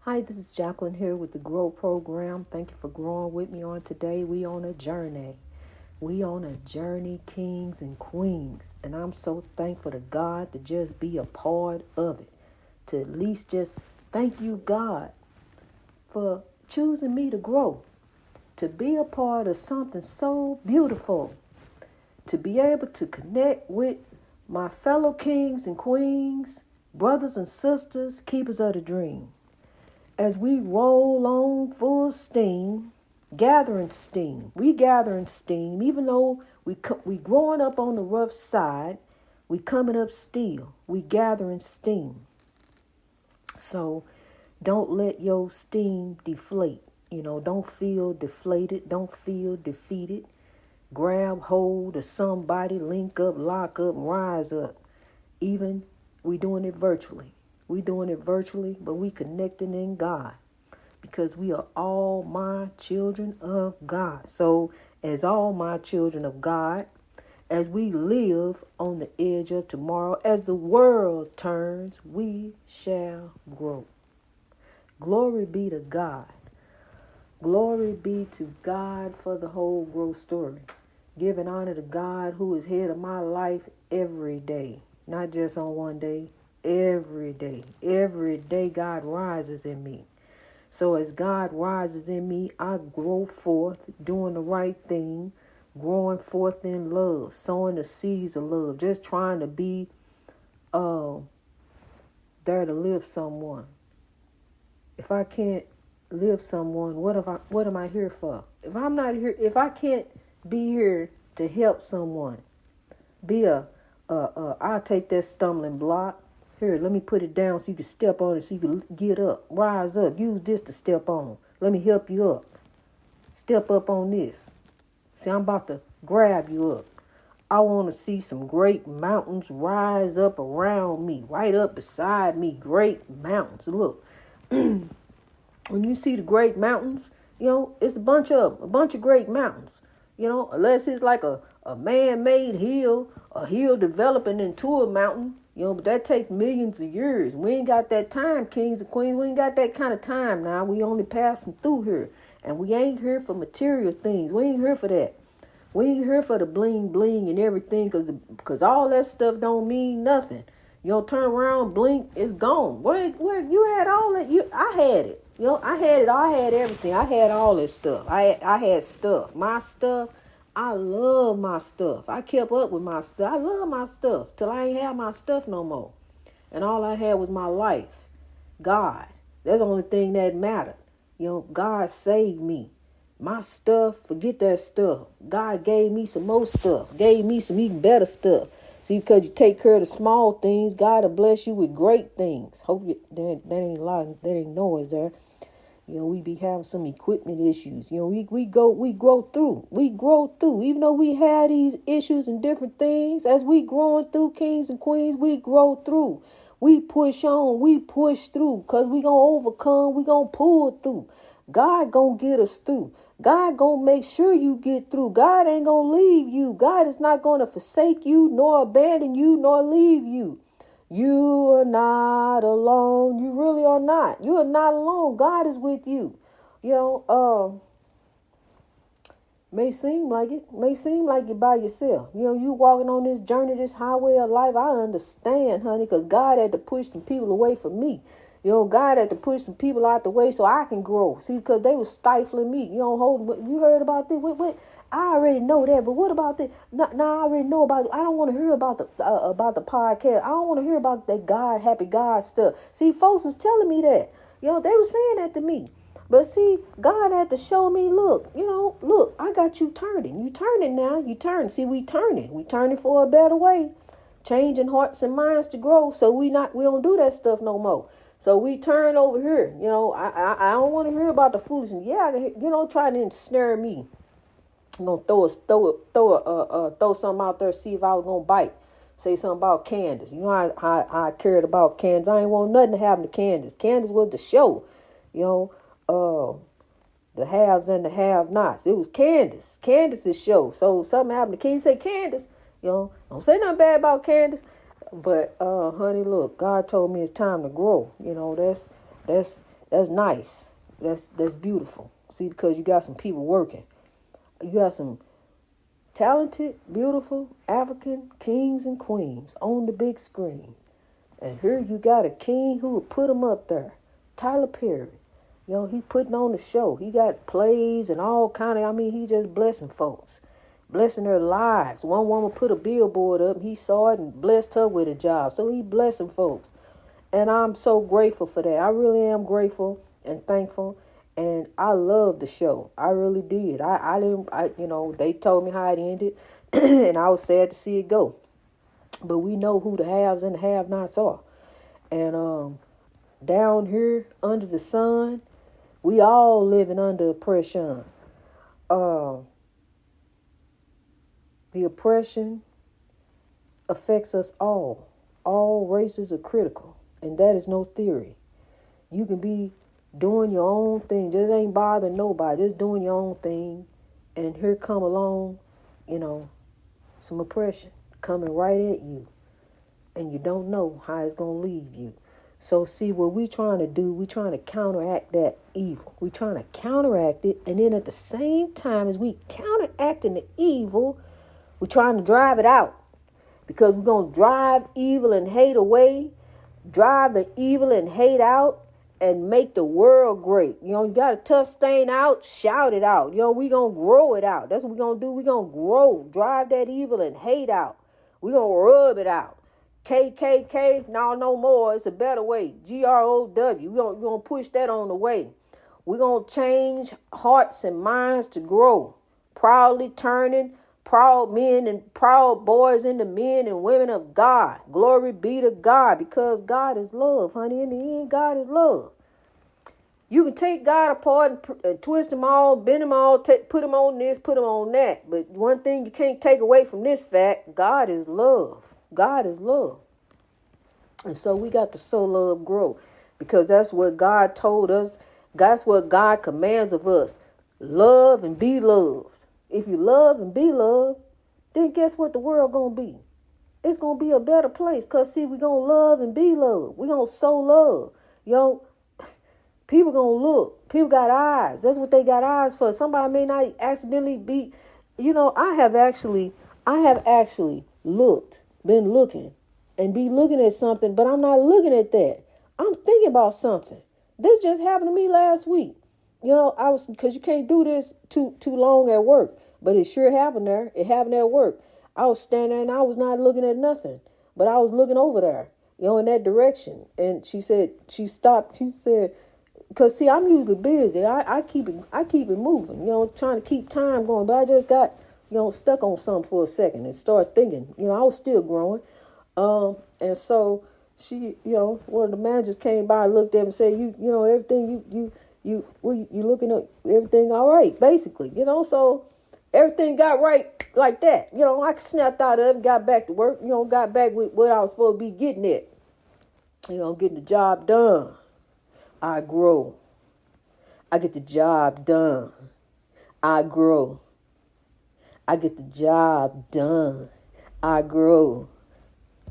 Hi, this is Jacqueline here with the Grow program. Thank you for growing with me on today. We on a journey. We on a journey, kings and queens. And I'm so thankful to God to just be a part of it. To at least just thank you, God, for choosing me to grow. To be a part of something so beautiful. To be able to connect with my fellow kings and queens, brothers and sisters, keepers of the dream. As we roll on full steam, gathering steam. We gathering steam, even though we growing up on the rough side, we coming up still. We gathering steam. So don't let your steam deflate. Don't feel deflated. Don't feel defeated. Grab hold of somebody, link up, lock up, rise up. Even we doing it virtually. We doing it virtually, but we connecting in God because we are all my children of God. So as all my children of God, as we live on the edge of tomorrow, as the world turns, we shall grow. Glory be to God. Glory be to God for the whole growth story. Giving honor to God who is head of my life every day, not just on one day. Every day God rises in me. So as God rises in me, I grow forth, doing the right thing, growing forth in love, sowing the seeds of love, just trying to be there to live someone. If I can't live someone, what am I here for? If I'm not here, if I can't be here to help someone, I'll take that stumbling block. Here, let me put it down so you can step on it, so you can get up, rise up. Use this to step on. Let me help you up. Step up on this. See, I'm about to grab you up. I want to see some great mountains rise up around me, right up beside me. Great mountains. Look, when you see the great mountains, it's a bunch of great mountains. Unless it's like a man-made hill, a hill developing into a mountain. But that takes millions of years. We ain't got that time, kings and queens. We ain't got that kind of time now. We only passing through here. And we ain't here for material things. We ain't here for that. We ain't here for the bling bling and everything because all that stuff don't mean nothing. Turn around, blink, it's gone. Where you had all that? I had it. I had it. I had everything. I had all this stuff. I had stuff. My stuff. I love my stuff. I kept up with my stuff. I love my stuff till I ain't have my stuff no more. And all I had was my life. God. That's the only thing that mattered. God saved me. My stuff, forget that stuff. God gave me some more stuff. Gave me some even better stuff. See, because you take care of the small things, God will bless you with great things. Hope that ain't noise there. We be having some equipment issues. We grow through. We grow through. Even though we have these issues and different things, as we growing through, kings and queens, we grow through. We push on. We push through because we going to overcome. We going to pull through. God going to get us through. God going to make sure you get through. God ain't going to leave you. God is not going to forsake you, nor abandon you, nor leave you. You are not alone. You really are not. You are not alone. God is with you. May seem like it. May seem like you're by yourself. You walking on this journey, this highway of life. I understand, honey, because God had to push some people away from me. God had to push some people out the way so I can grow. See, because they were stifling me. You heard about this? What? I already know that, but what about this? No, I already know about it. I don't want to hear about the podcast. I don't want to hear about that God, happy God stuff. See, folks was telling me that. They were saying that to me. But see, God had to show me, look, I got you turning. You turning now. You turn. See, we turning. We turning for a better way. Changing hearts and minds to grow. So we don't do that stuff no more. So we turn over here. I don't want to hear about the foolishness. Yeah, trying to ensnare me. I'm gonna throw something out there, see if I was gonna bite. Say something about Candace. I cared about Candace. I ain't want nothing to happen to Candace. Candace was the show. The haves and the have-nots. It was Candace's show. So something happened to Candace. Say Candace. Don't say nothing bad about Candace. But honey, look, God told me it's time to grow. That's That's nice. That's beautiful. See, because you got some people working. You got some talented, beautiful African kings and queens on the big screen. And here you got a king who will put them up there. Tyler Perry. He putting on the show. He got plays and all kind of, he just blessing folks. Blessing their lives. One woman put a billboard up. He saw it and blessed her with a job. So he blessing folks. And I'm so grateful for that. I really am grateful and thankful. And I loved the show. I really did. They told me how it ended. And I was sad to see it go. But we know who the haves and the have-nots are. And down here under the sun, we all living under oppression. The oppression affects us all. All races are critical. And that is no theory. You can be doing your own thing. Just ain't bothering nobody. Just doing your own thing. And here come along, some oppression coming right at you. And you don't know how it's going to leave you. So see, what we trying to do, we trying to counteract that evil. We trying to counteract it. And then at the same time as we counteracting the evil, we're trying to drive it out. Because we're going to drive evil and hate away. Drive the evil and hate out. And make the world great. You got a tough stain out, shout it out. We going to grow it out. That's what we going to do. We going to grow. Drive that evil and hate out. We going to rub it out. KKK, no more. It's a better way. GROW. We're going to push that on the way. We're going to change hearts and minds to grow. Proudly turning proud men and proud boys into men and women of God. Glory be to God, because God is love, honey. In the end, God is love. You can take God apart and twist him all, bend him all, put him on this, put him on that. But one thing you can't take away from this fact, God is love. God is love. And so we got to sow love, grow, because that's what God told us. That's what God commands of us. Love and be loved. If you love and be loved, then guess what the world going to be? It's going to be a better place. Because, see, we're going to love and be loved. We're going to sow love. People going to look. People got eyes. That's what they got eyes for. Somebody may not accidentally be, I have actually been looking and be looking at something, but I'm not looking at that. I'm thinking about something. This just happened to me last week. Because you can't do this too long at work. But it sure happened there. It happened at work. I was standing there and I was not looking at nothing. But I was looking over there, in that direction. And she stopped. She said, because, see, I'm usually busy. I keep it moving, trying to keep time going. But I just got, stuck on something for a second and started thinking. I was still growing. And so she, one of the managers came by and looked at me and said, everything you looking at everything all right, basically, so everything got right like that. I snapped out of it and got back to work, got back with what I was supposed to be getting at. Getting the job done. I grow. I get the job done. I grow. I get the job done. I grow.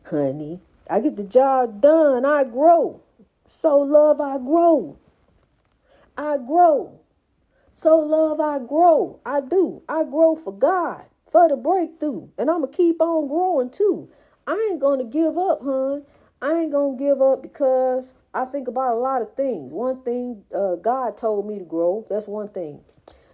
Honey, I get the job done. I grow. So love, I grow. I grow. So love, I grow. I do. I grow for God, for the breakthrough. And I'm going to keep on growing too. I ain't going to give up, hon. I ain't going to give up because I think about a lot of things. One thing, God told me to grow. That's one thing.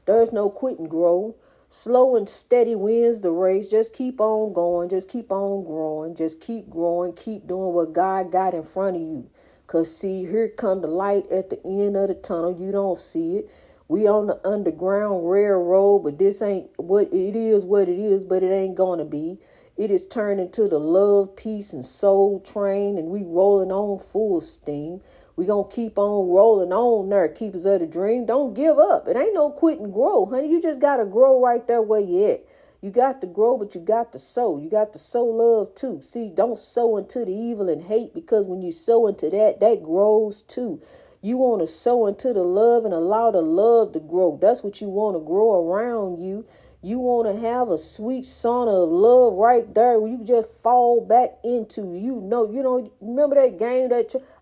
There's no quitting grow. Slow and steady wins the race. Just keep on going. Just keep on growing. Just keep growing. Keep doing what God got in front of you. Because, see, here come the light at the end of the tunnel. You don't see it. We on the underground railroad, but this ain't what it is, but it ain't going to be. It is turned into the love, peace, and soul train, and we rolling on full steam. We going to keep on rolling on there, keepers of the dream. Don't give up. It ain't no quit and grow, honey. You just got to grow right there where you at. You got to grow, but you got to sow. You got to sow love too. See, don't sow into the evil and hate, because when you sow into that, that grows too. You want to sow into the love and allow the love to grow. That's what you want to grow around you. You want to have a sweet sauna of love right there where you just fall back into. Remember that game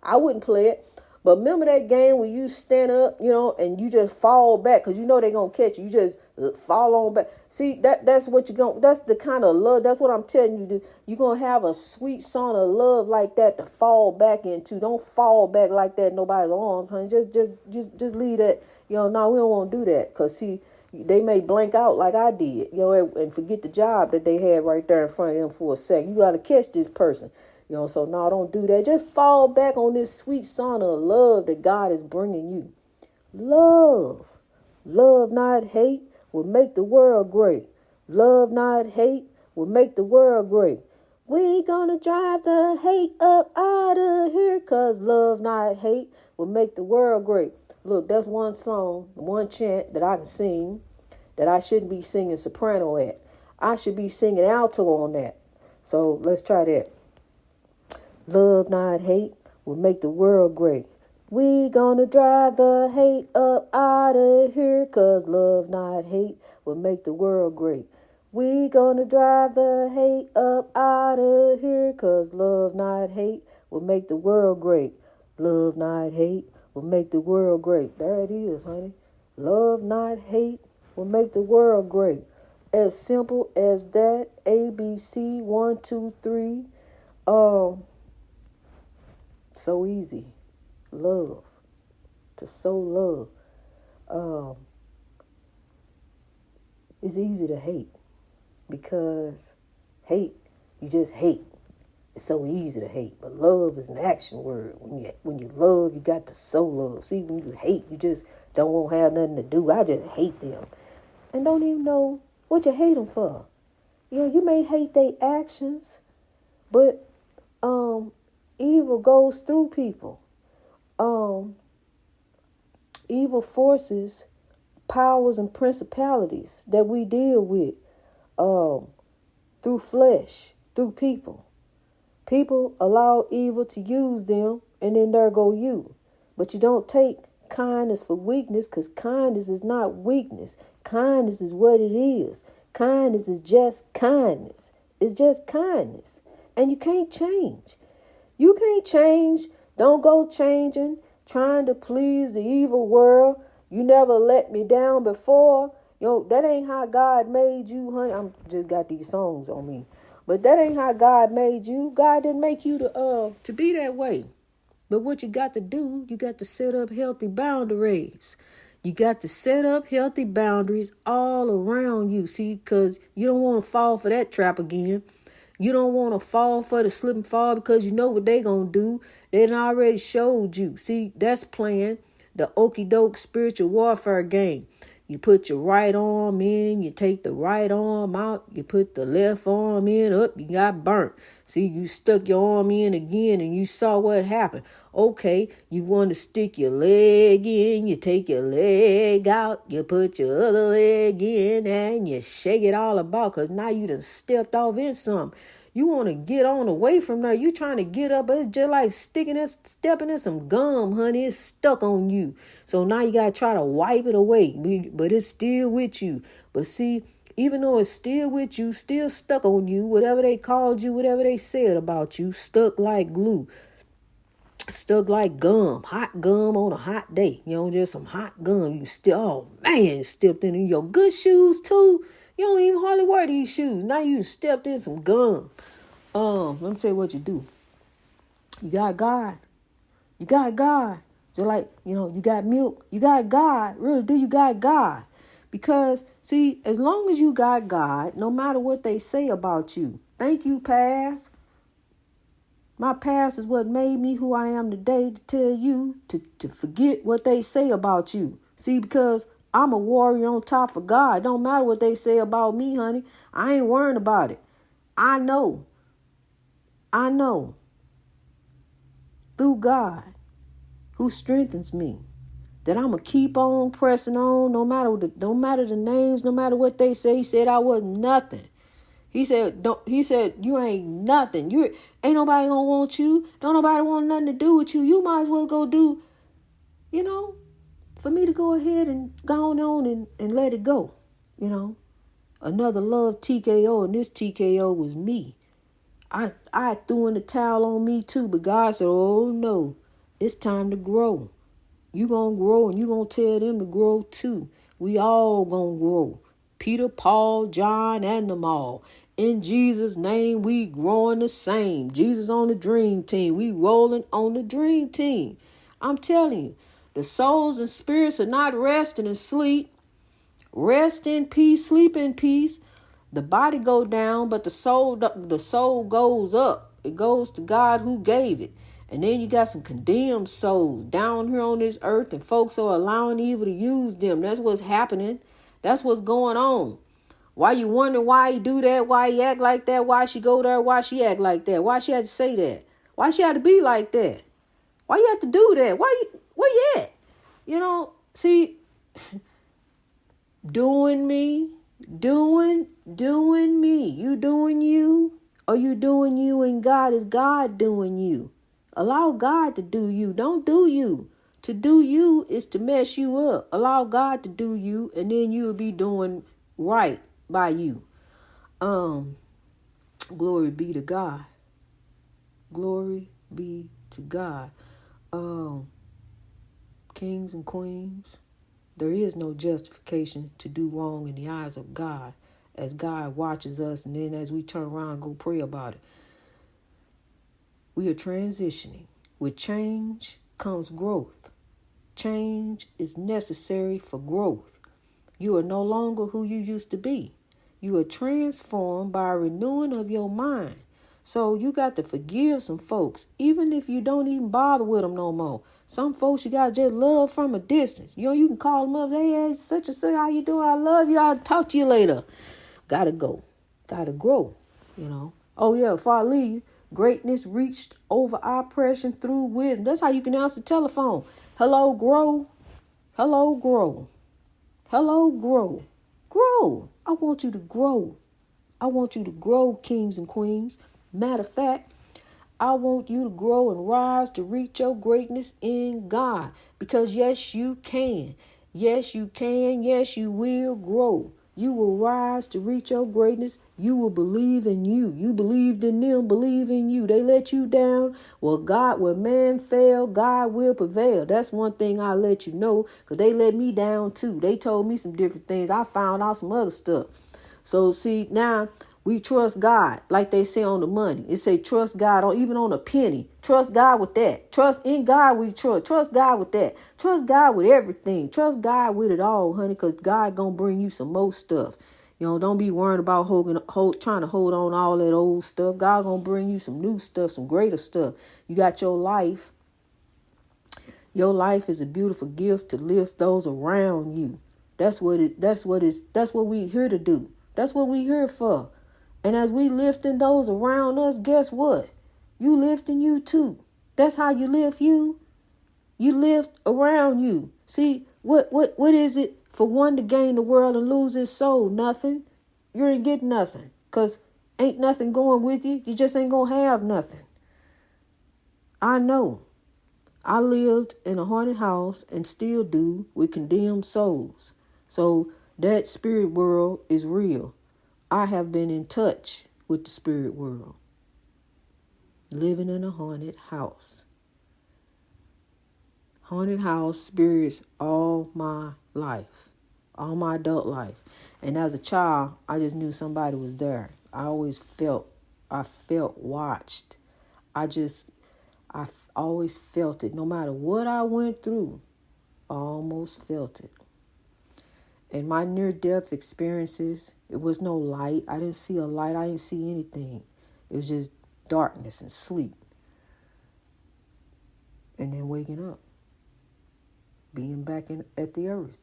I wouldn't play it, But remember that game when you stand up, and you just fall back because they're going to catch you. You just fall on back. See, that's what that's the kind of love. That's what I'm telling you. You're going to have a sweet song of love like that to fall back into. Don't fall back like that in nobody's arms, honey. Just leave that. No, we don't want to do that because, see, they may blank out like I did, and forget the job that they had right there in front of them for a second. You got to catch this person. So no, don't do that. Just fall back on this sweet song of love that God is bringing you. Love. Love, not hate, will make the world great. Love, not hate, will make the world great. We gonna drive the hate up out of here, 'cause love, not hate, will make the world great. Look, that's one song, one chant that I can sing that I shouldn't be singing soprano at. I should be singing alto on that. So let's try that. Love, not hate, will make the world great. We gonna drive the hate up out of here, 'cause love, not hate, will make the world great. We gonna drive the hate up out of here, 'cause love, not hate, will make the world great. Love, not hate, will make the world great. There it is, honey. Love, not hate, will make the world great. As simple as that. ABC 1, 2, 3. So easy. Love. To sow love. It's easy to hate because hate, you just hate. It's so easy to hate, but love is an action word. When you love, you got to sow love. See, when you hate, you just don't want to have nothing to do. I just hate them and don't even know what you hate them for. You may hate their actions, but evil goes through people. Evil forces, powers, and principalities that we deal with through flesh, through people. People allow evil to use them, and then there go you. But you don't take kindness for weakness, because kindness is not weakness. Kindness is what it is. Kindness is just kindness. It's just kindness. And you can't change. You can't change. Don't go changing, trying to please the evil world. You never let me down before. That ain't how God made you, honey. I'm just got these songs on me. But that ain't how God made you. God didn't make you to be that way. But what you got to do, you got to set up healthy boundaries. You got to set up healthy boundaries all around you. See, because you don't want to fall for that trap again. You don't want to fall for the slip and fall because you know what they going to do. They done already showed you. See, that's playing the okie doke spiritual warfare game. You put your right arm in, you take the right arm out, you put the left arm in, up, you got burnt. See, you stuck your arm in again and you saw what happened. Okay, you want to stick your leg in, you take your leg out, you put your other leg in and you shake it all about because now you done stepped off in something. You want to get on away from there. You trying to get up, but it's just like stepping in some gum, honey. It's stuck on you. So now you got to try to wipe it away, but it's still with you. But see, even though it's still with you, still stuck on you, whatever they called you, whatever they said about you, stuck like glue, stuck like gum, hot gum on a hot day. Just some hot gum. You still, oh man, you stepped in your good shoes too. You don't even hardly wear these shoes. Now you stepped in some gum. Let me tell you what you do. You got God. You got God. Just like, you got milk. You got God. Really do. You got God. Because, see, as long as you got God, no matter what they say about you, thank you, past. My past is what made me who I am today, to tell you to forget what they say about you. See, because I'm a warrior on top of God. Don't matter what they say about me, honey. I ain't worrying about it. I know. Through God, who strengthens me, that I'm going to keep on pressing on no matter the names, no matter what they say. He said I wasn't nothing. He said, you ain't nothing. Ain't nobody going to want you. Don't nobody want nothing to do with you. You might as well go do, for me to go ahead and go on and let it go. Another love TKO, and this TKO was me. I threw in the towel on me too, but God said, oh no, It's time to grow. You gonna grow and you gonna tell them to grow too. We all gonna grow. Peter, Paul, John, and them all. In Jesus' name, we growing the same. Jesus on the dream team. We rolling on the dream team. I'm telling you, the souls and spirits are not resting and sleep. Rest in peace, sleep in peace. The body go down, but the soul goes up. It goes to God who gave it. And then you got some condemned souls down here on this earth, and folks are allowing evil to use them. That's what's happening. That's what's going on. Why you wondering why he do that? Why he act like that? Why she go there? Why she act like that? Why she had to say that? Why she had to be like that? Why you have to do that? Where you at? See, doing me, doing me. You doing you, or you doing you and God? Is God doing you? Allow God to do you. Don't do you. To do you is to mess you up. Allow God to do you, and then you'll be doing right by you. Glory be to God. Glory be to God. Kings and queens, there is no justification to do wrong in the eyes of God, as God watches us, and then as we turn around and go pray about it. We are transitioning. With change comes growth. Change is necessary for growth. You are no longer who you used to be. You are transformed by a renewing of your mind. So you got to forgive some folks, even if you don't even bother with them no more. Some folks you got to just love from a distance. You can call them up. Hey, such and such, how you doing? I love you. I'll talk to you later. Gotta go. Gotta grow, Oh, yeah, before I leave, greatness reached over oppression through wisdom. That's how you can answer the telephone. Hello, grow. Hello, grow. Hello, grow. Grow. I want you to grow. I want you to grow, kings and queens. Matter of fact, I want you to grow and rise to reach your greatness in God. Because yes, you can. Yes, you can. Yes, you will grow. You will rise to reach your greatness. You will believe in you. You believed in them, believe in you. They let you down. Well, when man fail, God will prevail. That's one thing I let you know, because they let me down too. They told me some different things. I found out some other stuff. So see, now we trust God, like they say on the money. It say trust God, even on a penny. Trust God with that. Trust in God we trust. Trust God with that. Trust God with everything. Trust God with it all, honey, because God gonna bring you some more stuff. Don't be worried about trying to hold on to all that old stuff. God gonna bring you some new stuff, some greater stuff. You got your life. Your life is a beautiful gift to lift those around you. That's what we here to do. That's what we here for. And as we lifting those around us, guess what? You lifting you too. That's how you lift you. You lift around you. See, what is it for one to gain the world and lose his soul? Nothing. You ain't getting nothing. Because ain't nothing going with you. You just ain't going to have nothing. I know. I lived in a haunted house and still do with condemned souls. So that spirit world is real. I have been in touch with the spirit world. Living in a haunted house. Haunted house spirits all my life. All my adult life. And as a child, I just knew somebody was there. I felt watched. I always felt it. No matter what I went through, I almost felt it. In my near-death experiences, it was no light. I didn't see a light. I didn't see anything. It was just darkness and sleep. And then waking up. Being back at the earth.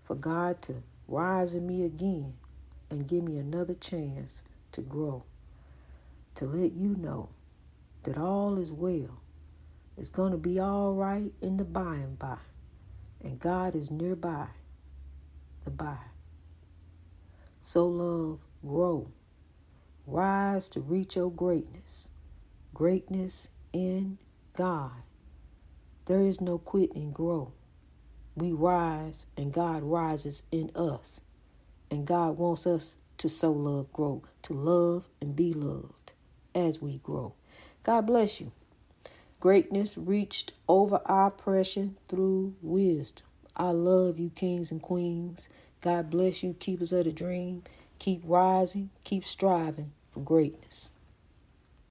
For God to rise in me again and give me another chance to grow. To let you know that all is well. It's going to be all right in the by and by. And God is nearby. The by. Sow love, grow. Rise to reach your greatness. Greatness in God. There is no quit and grow. We rise and God rises in us. And God wants us to sow love, grow, to love and be loved as we grow. God bless you. Greatness reached over oppression through wisdom. I love you, kings and queens. God bless you, keepers of the dream. Keep rising, keep striving for greatness.